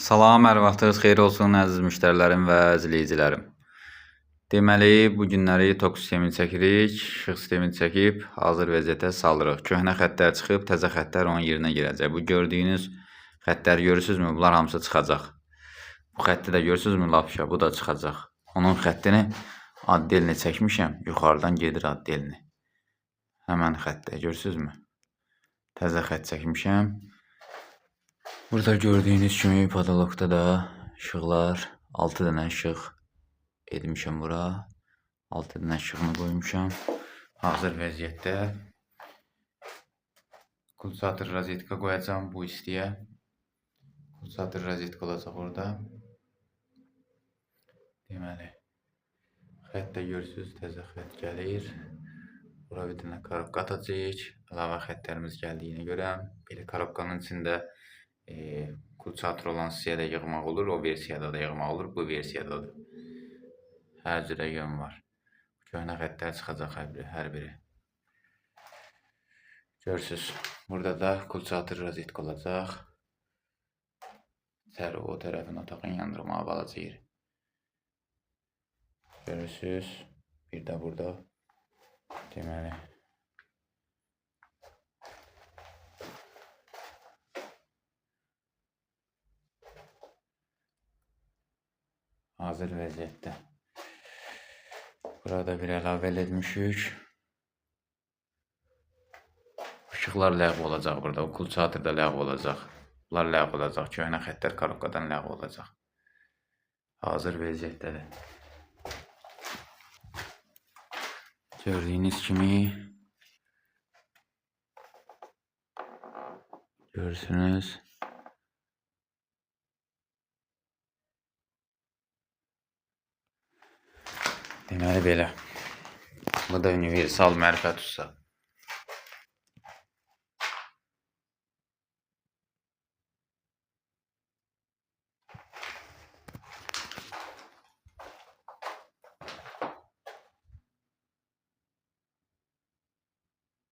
Salam, hər vaxtınız xeyir olsun, əziz müştərilərim və izləyicilərim. Deməli, bu günləri tok sistemini çəkirik, işıq sistemini çəkib, hazır vəziyyətə salırıq. Köhnə xəttlər çıxıb, təzə xəttlər onun yerinə girəcək. Bu gördüyünüz xəttləri görürsünüzmü? Bunlar hamısı çıxacaq. Bu xətti də görürsünüzmü? Lapşa, bu da çıxacaq. Onun xəttini addelini çəkmişəm, yuxarıdan gedir addelini. Həmən xəttdə, görürsünüzmü? Təzə xətt çəkmişəm. Burada gördüyünüz kimi patologda da işıqlar, 6 dənə işıq etmişəm bura. 6 dənə işığını qoymuşam. Hazır vəziyyətdə pulsator rozetka qoyacam bu istiyə. Pulsator rozetka olacaq orada. Deməli, xətt də görürsünüz, təzə xətt gəlir. Bura bir dənə korobka atacağıq. Əlavə xəttlərimiz gəldiyinə görə belə korobkanın içində pulsator olan hissəyə yığmaq olur, o versiyada da yığmaq olur, bu versiyada da. Hər cürə yön var. Köhnə xəttlər çıxacaq hər biri. Görürsünüz, burada da pulsator rozetka olacaq. İçəri o tərəfin otağın yandırmağa balaca yer. Görürsünüz, bir də burada deməli hazır vəziyyətdə. Burada bir əlavə etmişik. İşıqlar ləğv olacaq burada. O pulsator da ləğv olacaq. Bunlar ləğv olacaq. Köhnə xəttlər korobkadan ləğv olacaq. Hazır vəziyyətdədir. Gördüyünüz kimi görürsünüz. Deməli belə. Bu da universal mərifət usta.